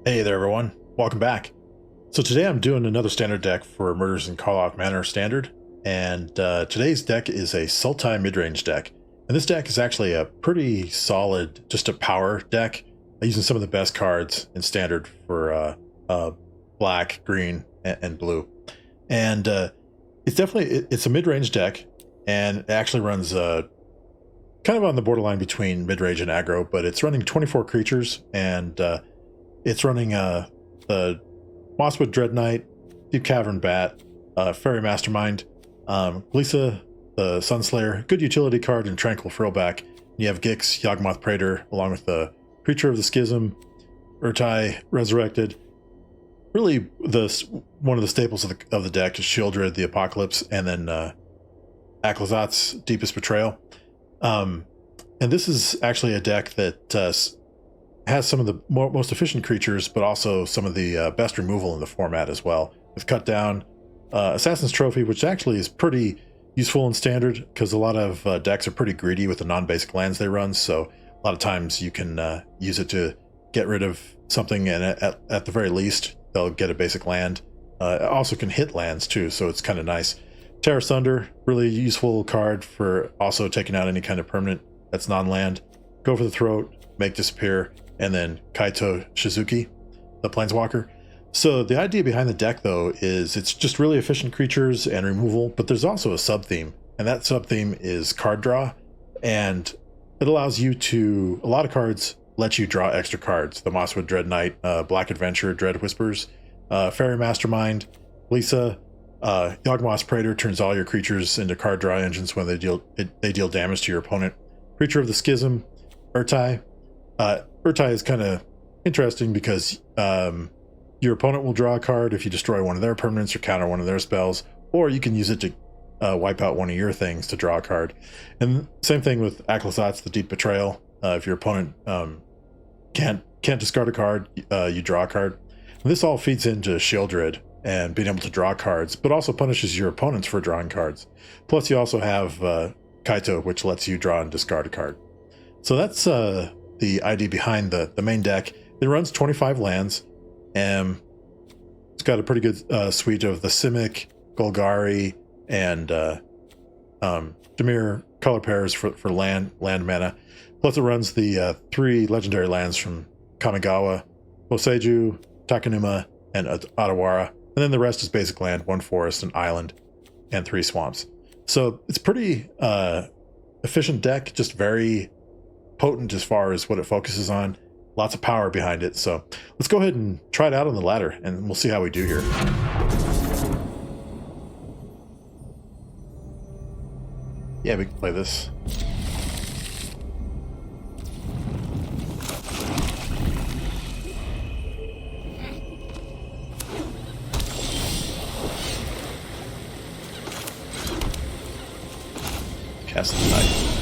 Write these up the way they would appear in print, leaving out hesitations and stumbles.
Hey there everyone, welcome back. So today I'm doing another standard deck for Murders in Karlov Manor Standard, and today's deck is a Sultai Midrange deck. And this deck is actually a pretty solid, just a power deck, using some of the best cards in Standard for black, green, and blue. And it's definitely, it's a mid-range deck, and it actually runs kind of on the borderline between mid-range and aggro, but it's running 24 creatures, and it's running the Mosswood Dread Knight, Deep Cavern Bat, Fairy Mastermind, Lisa the Sunslayer, good utility card, and Tranquil Frillback. You have Gix, Yawgmoth Praetor, along with the Creature of the Schism, Urtai Resurrected. Really, one of the staples of the deck is Shieldred, the Apocalypse, and then Aklazat's Deepest Betrayal. And this is actually a deck that has some of the most efficient creatures, but also some of the best removal in the format as well. With Cut Down, Assassin's Trophy, which actually is pretty useful in Standard, because a lot of decks are pretty greedy with the non-basic lands they run, so a lot of times you can use it to get rid of something, and at the very least, they'll get a basic land. It also can hit lands too, so it's kind of nice. Terra Sunder, really useful card for also taking out any kind of permanent that's non-land. Go for the Throat, make disappear, and then Kaito Shizuki, the Planeswalker. So the idea behind the deck, though, is it's just really efficient creatures and removal, but there's also a sub-theme, and that sub-theme is card draw, and it allows you to, a lot of cards let you draw extra cards. The Mosswood Dread Knight, Black Adventure, Dread Whispers, Fairy Mastermind, Lisa, Yawgmoth Praetor turns all your creatures into card draw engines when they deal damage to your opponent. Creature of the Schism, Urtai. Urtai is kind of interesting because your opponent will draw a card if you destroy one of their permanents or counter one of their spells, or you can use it to wipe out one of your things to draw a card. And same thing with Aklazat's the Deep Betrayal. If your opponent can't discard a card, you draw a card. And this all feeds into Shieldred and being able to draw cards, but also punishes your opponents for drawing cards. Plus you also have Kaito, which lets you draw and discard a card. So that's the idea behind the main deck. It runs 25 lands, and it's got a pretty good suite of the Simic, Golgari, and Dimir color pairs for land mana. Plus it runs the 3 legendary lands from Kamigawa, Boseiju, Takanuma, and Adawara. And then the rest is basic land, 1 forest, an island, and 3 swamps. So it's pretty efficient deck, just very potent as far as what it focuses on. Lots of power behind it. So let's go ahead and try it out on the ladder, and we'll see how we do here. Yeah, we can play this. Cast the knife.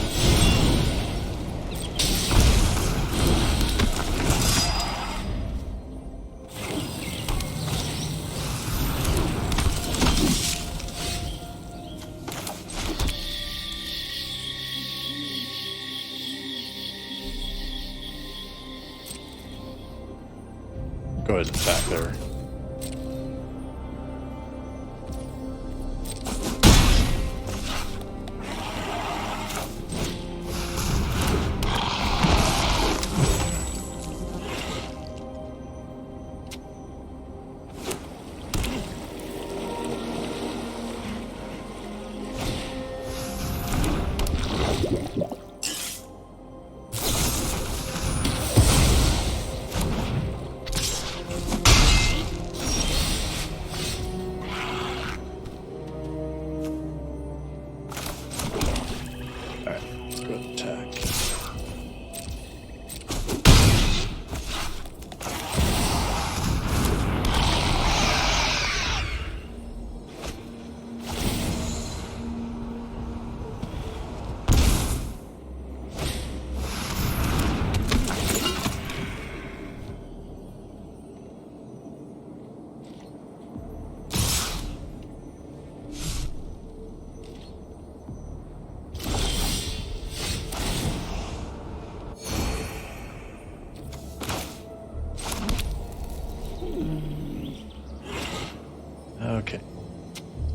Go ahead and attack there.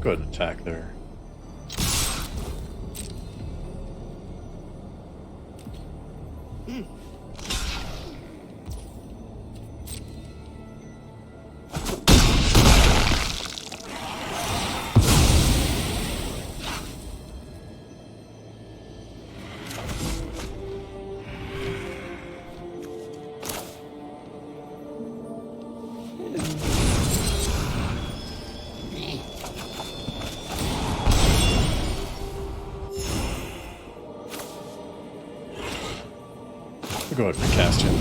Go ahead and attack there. Go ahead and recast him.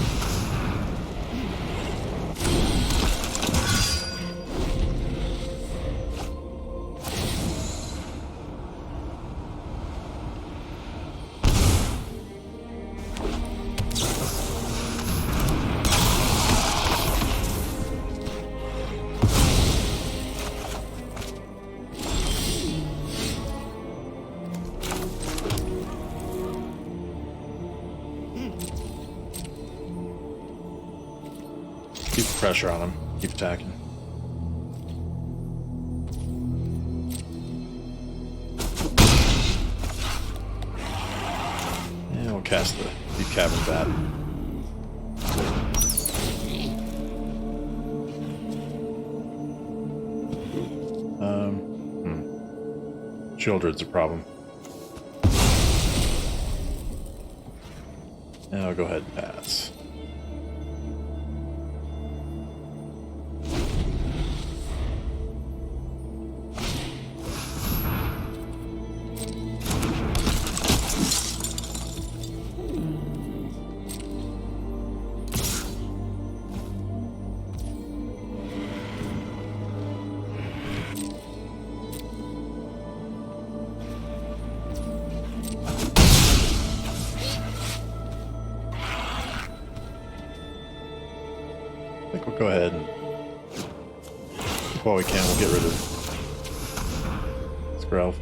Keep the pressure on him. Keep attacking. And we'll cast the Deep Cavern Bat. Childred's a problem. And I'll go ahead and pass. I think we'll go ahead and, while we can, we'll get rid of Skrelv.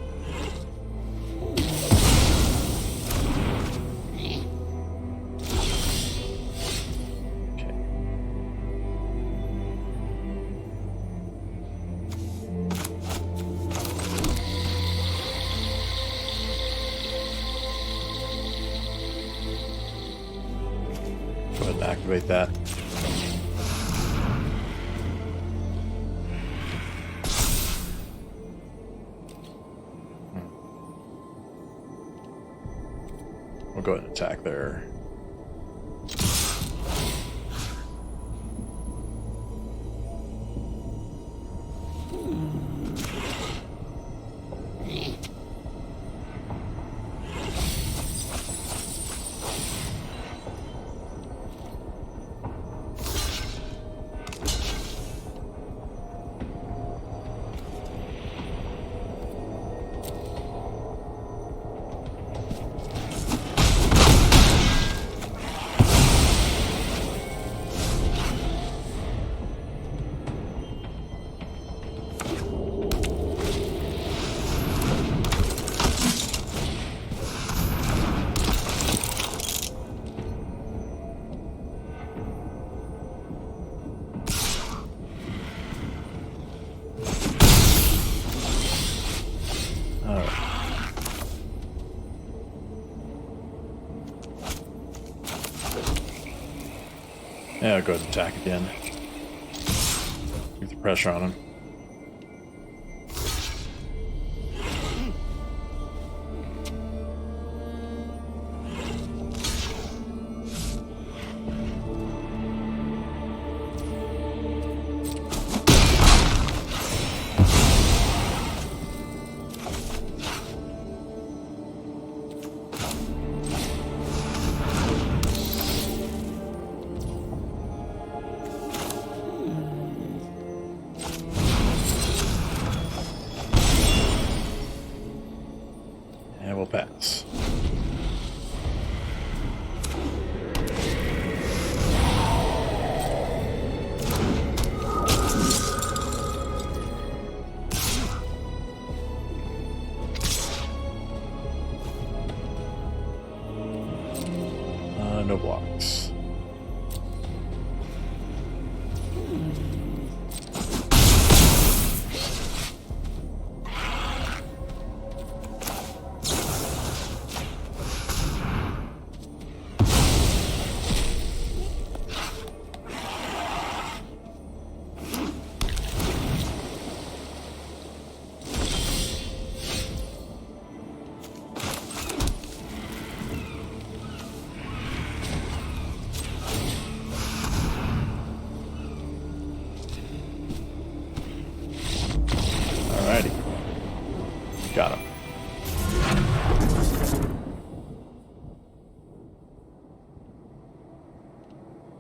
Okay. Go ahead and activate that. We'll go ahead and attack there. Yeah, I'll go ahead and attack again. Keep the pressure on him.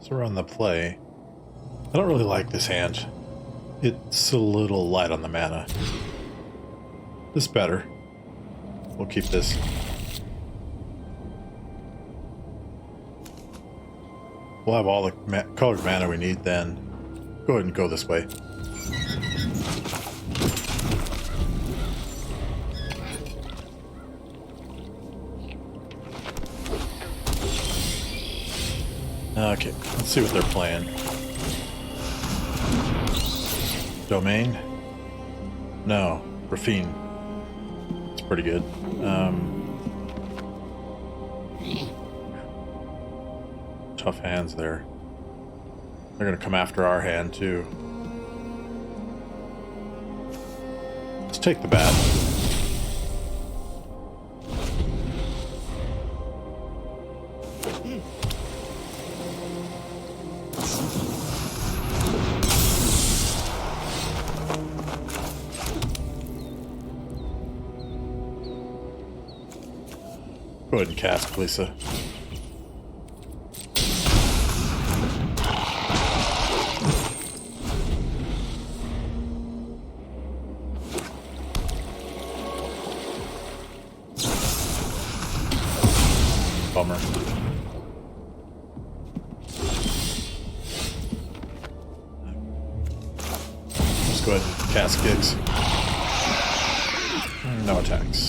So we're on the play. I don't really like this hand. It's a little light on the mana. This better. We'll keep this. We'll have all the colored mana we need then. Go ahead and go this way. Okay, let's see what they're playing. Domain? No, Raffine. It's pretty good. Tough hands there. They're gonna come after our hand too. Let's take the bat. Go ahead and cast, Lisa. Bummer. Just go ahead and cast gigs. No attacks.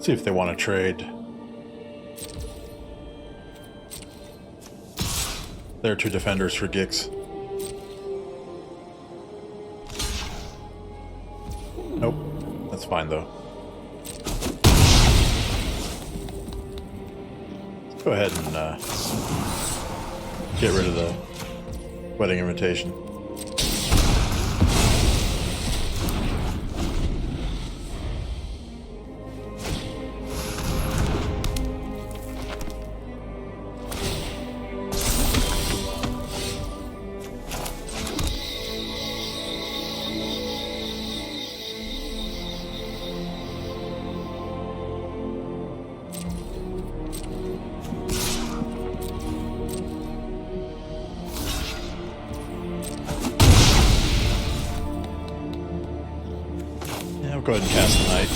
See if they want to trade. There are two defenders for Gix. Nope. That's fine though. Let's go ahead and get rid of the wedding invitation. Go ahead and cast the knight.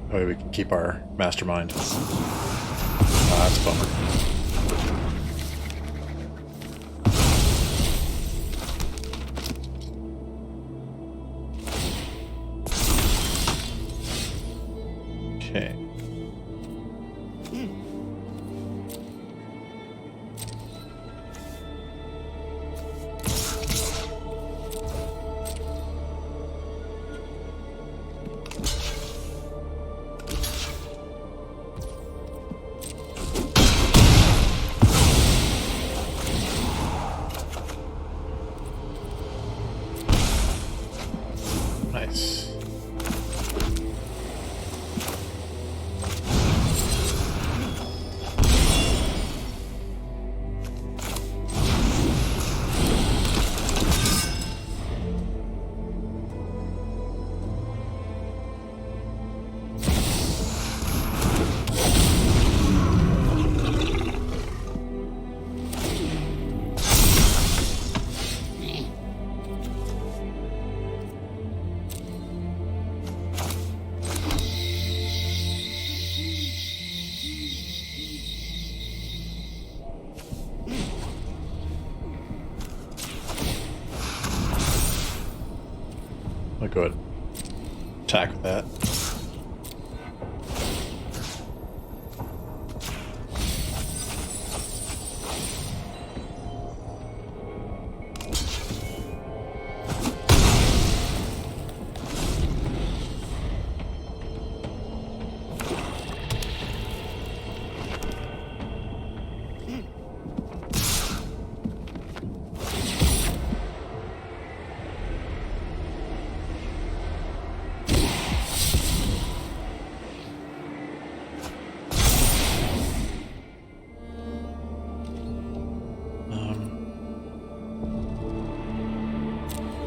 That way we can keep our mastermind. That's a bummer. Okay. Nice. I'll go ahead and attack with that.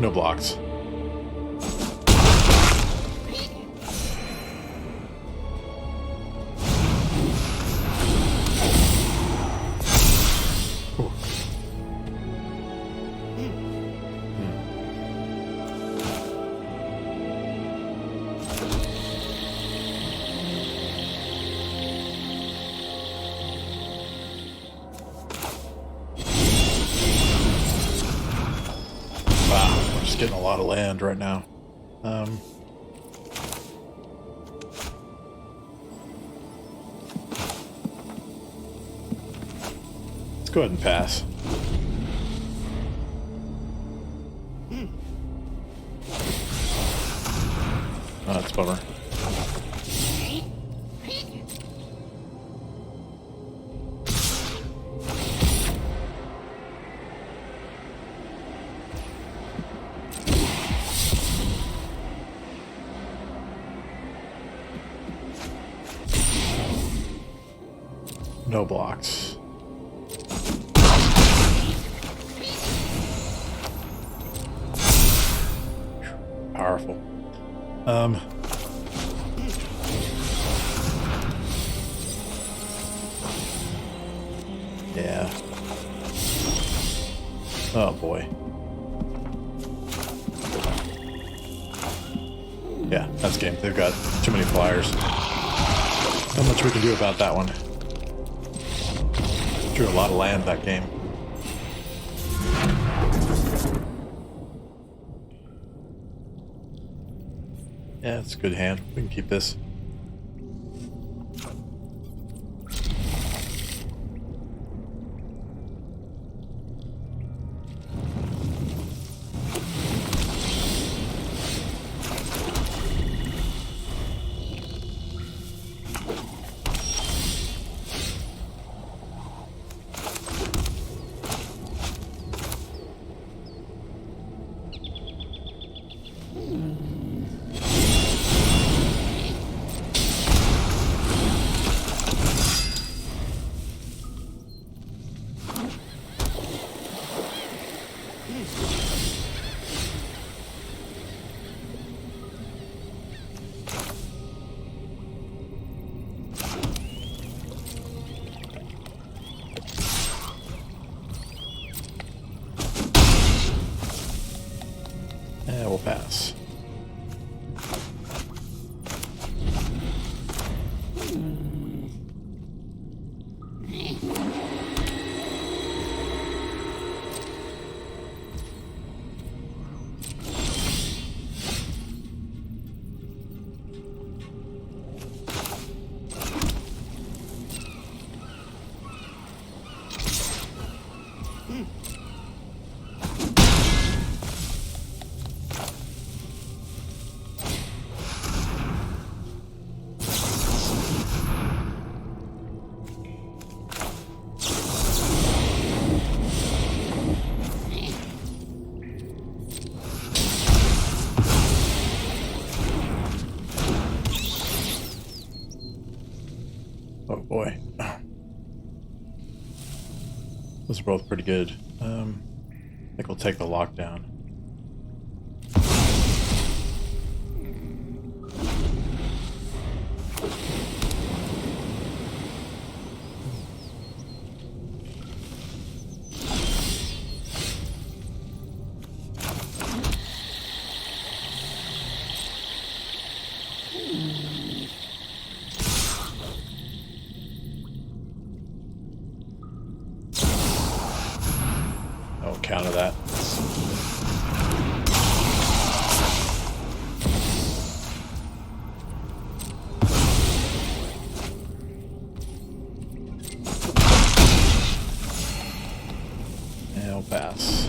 No blocks. Getting a lot of land right now. Let's go ahead and pass. Oh, that's a bummer. No blocks. Powerful. Yeah. Oh boy. Yeah, that's game. They've got too many flyers. Not much we can do about that one. Drew a lot of land that game. Yeah, it's a good hand. We can keep this. We'll pass. Oh boy. Those are both pretty good. I think we'll take the lockdown. I'll counter that. And I'll pass.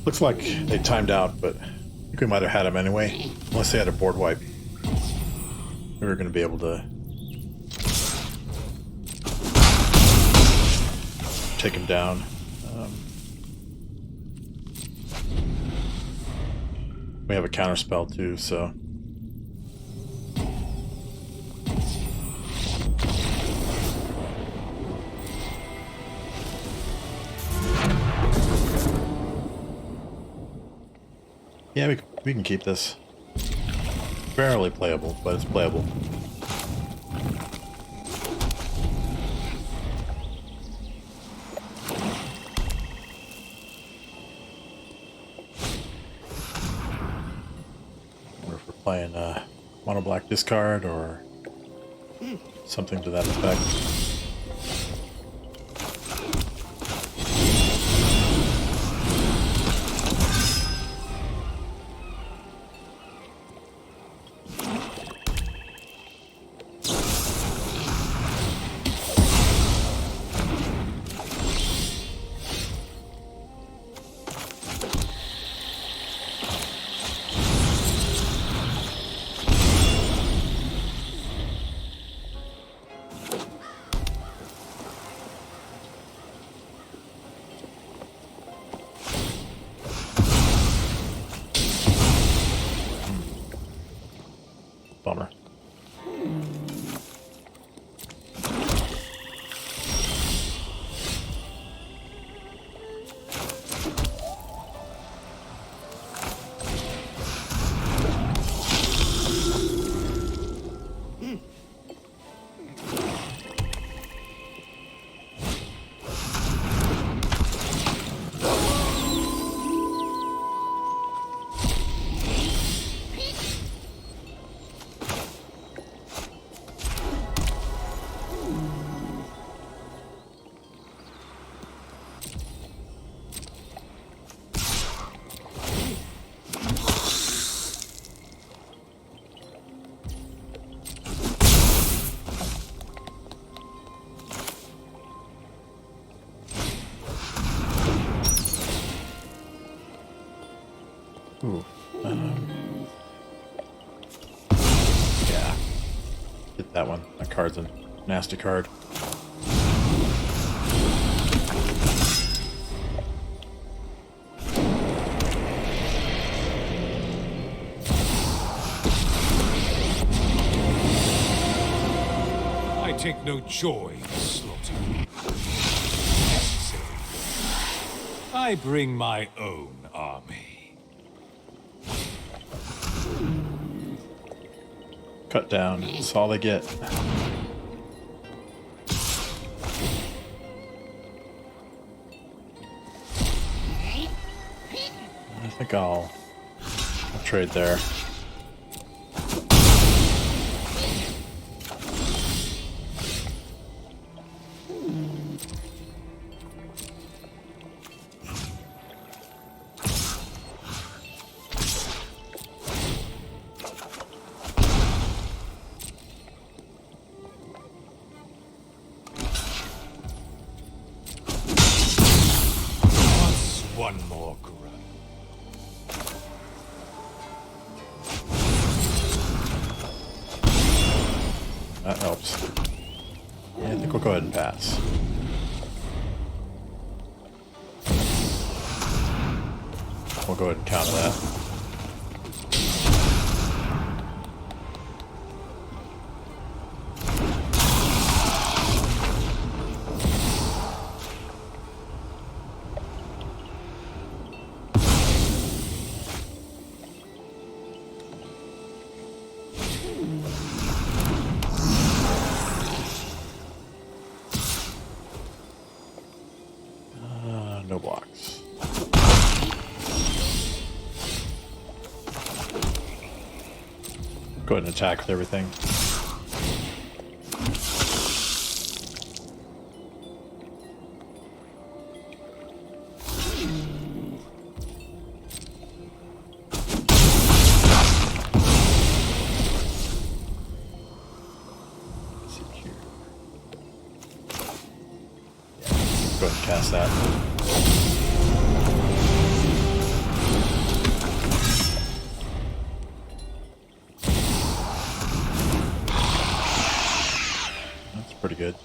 Looks like they timed out, but I think we might have had them anyway. Unless they had a board wipe. We were going to be able to take him down. We have a counter spell too, so. Yeah, we can keep this. Barely playable, but it's playable. Or if we're playing mono black discard or something to that effect. Bummer. Ooh. Yeah. Hit that one. That card's a nasty card. I take no joy in slaughter. I bring my own army. Cut down. That's all they get. I think I'll trade there. One more grunt. That helps. Yeah, I think we'll go ahead and pass. We'll go ahead and counter that. No blocks. Go ahead and attack with everything. Secure. Go ahead and cast that. Pretty good.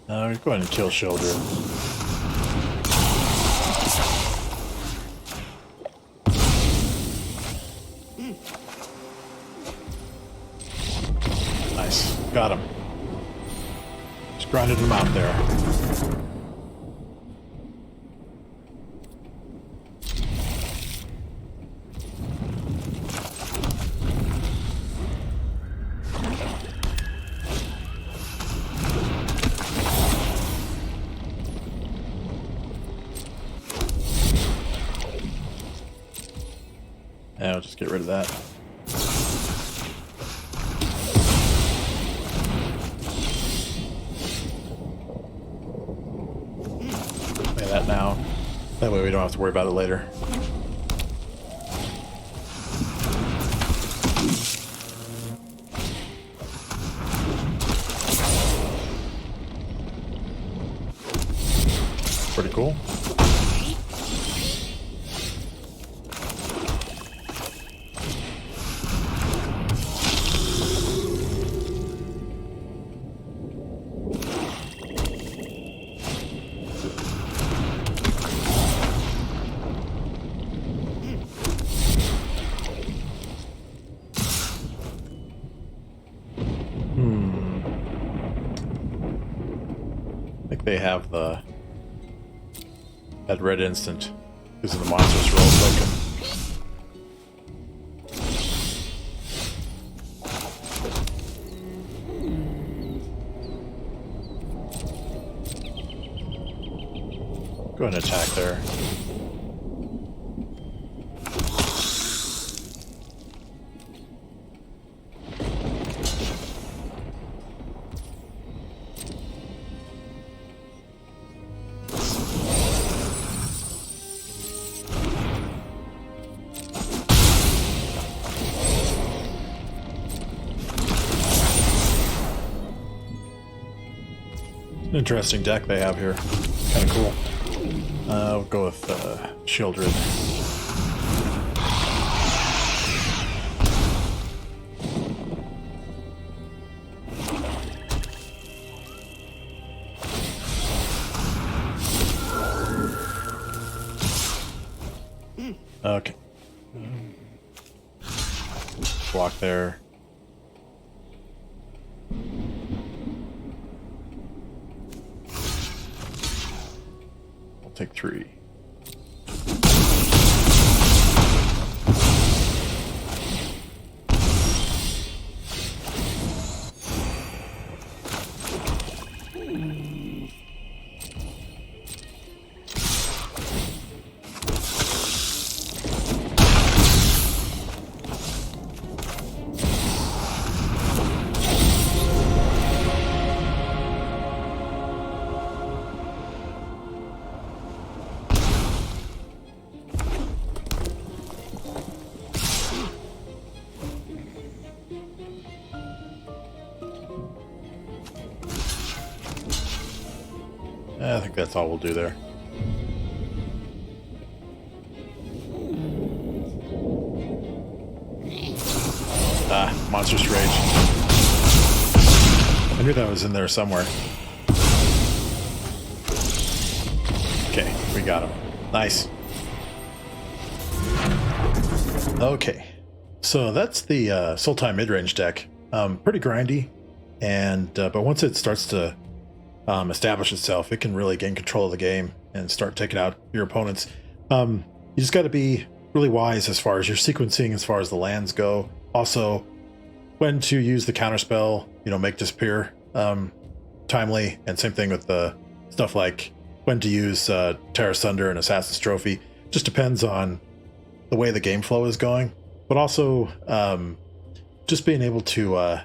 Go ahead and kill Children. Nice. Got him. Just grinded him out there. Yeah, I'll just get rid of that. Play that now. That way we don't have to worry about it later. Pretty cool. I think they have that red instant because of the monstrous roll token. Go ahead and attack there. Interesting deck they have here. Kind of cool. We'll go with Children. Okay. Block there. Take 3. I think that's all we'll do there. Ah, Monstrous Rage. I knew that was in there somewhere. Okay, we got him. Nice. Okay, so that's the Sultai Midrange deck. Pretty grindy, and but once it starts to establish itself, it can really gain control of the game and start taking out your opponents. You just got to be really wise as far as your sequencing, as far as the lands go. Also, when to use the counterspell, make disappear timely, and same thing with the stuff like when to use Terra Sunder and Assassin's Trophy. Just depends on the way the game flow is going, but also just being able to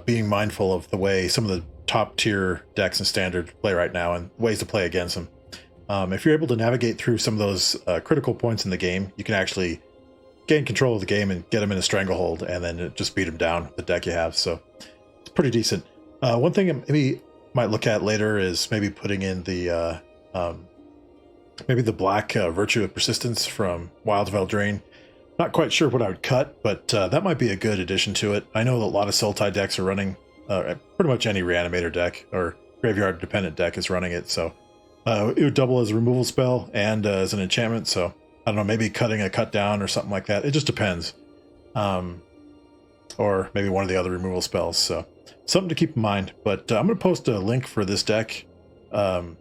being mindful of the way some of the top tier decks and standard play right now and ways to play against them. If you're able to navigate through some of those critical points in the game, you can actually gain control of the game and get them in a stranglehold, and then just beat them down with the deck you have. So it's pretty decent. One thing I maybe might look at later is maybe putting in the maybe the black Virtue of Persistence from Wild of Eldraine. Not quite sure what I would cut, but that might be a good addition to it. I know that a lot of Sultai decks are running pretty much any Reanimator deck, or graveyard dependent deck is running it. So it would double as a removal spell and as an enchantment. So I don't know, maybe cutting a cut down or something like that. It just depends. Or maybe one of the other removal spells. So something to keep in mind. But I'm going to post a link for this deck, for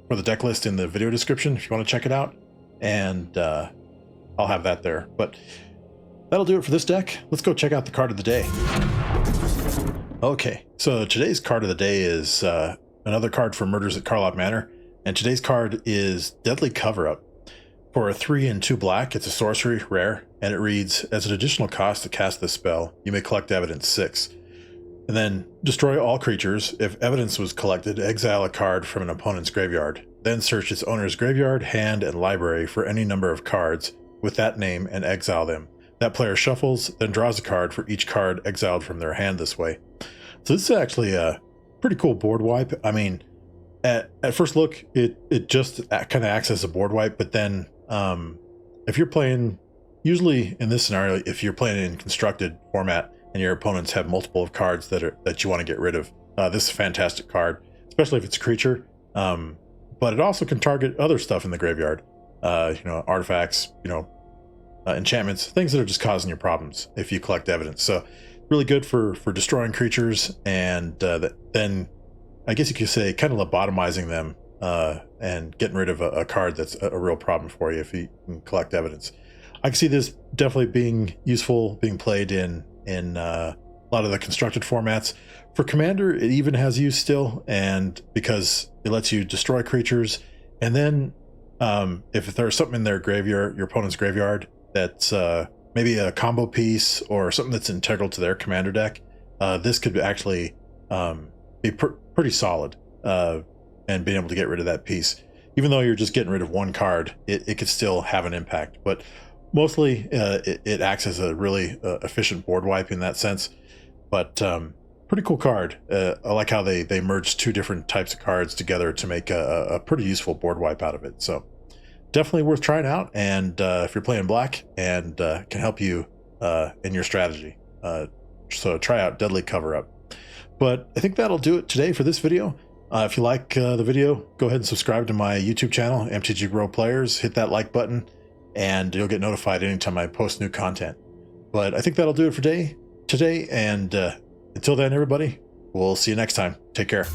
the deck list in the video description if you want to check it out. And I'll have that there. But that'll do it for this deck. Let's go check out the card of the day. Okay, so today's card of the day is another card for Murders at Karlov Manor. And today's card is Deadly Cover-Up. For a 3 and 2 black, it's a sorcery, rare, and it reads, as an additional cost to cast this spell, you may collect evidence 6. And then destroy all creatures. If evidence was collected, exile a card from an opponent's graveyard. Then search its owner's graveyard, hand, and library for any number of cards with that name and exile them. That player shuffles, then draws a card for each card exiled from their hand this way. So this is actually a pretty cool board wipe. I mean, at first look, it just kind of acts as a board wipe, but then if you're playing, usually in this scenario, if you're playing in constructed format and your opponents have multiple of cards that you want to get rid of, this is a fantastic card, especially if it's a creature. But it also can target other stuff in the graveyard, artifacts, enchantments, things that are just causing you problems if you collect evidence. So really good for destroying creatures, and then I guess you could say kind of lobotomizing them and getting rid of a card that's a real problem for you if you can collect evidence. I can see this definitely being useful, being played in a lot of the constructed formats. For Commander, it even has use still, and because it lets you destroy creatures, and then if there's something in their graveyard, your opponent's graveyard, that's maybe a combo piece or something that's integral to their Commander deck, this could actually be pretty solid, and being able to get rid of that piece. Even though you're just getting rid of one card, it could still have an impact. But mostly it acts as a really efficient board wipe in that sense. But pretty cool card. I like how they merged two different types of cards together to make a pretty useful board wipe out of it. So definitely worth trying out. And if you're playing black, and can help you in your strategy. So try out Deadly Cover-Up. But I think that'll do it today for this video. If you like the video, go ahead and subscribe to my YouTube channel, MTG Grow Players. Hit that like button, and you'll get notified anytime I post new content. But I think that'll do it for today. And until then, everybody, we'll see you next time. Take care.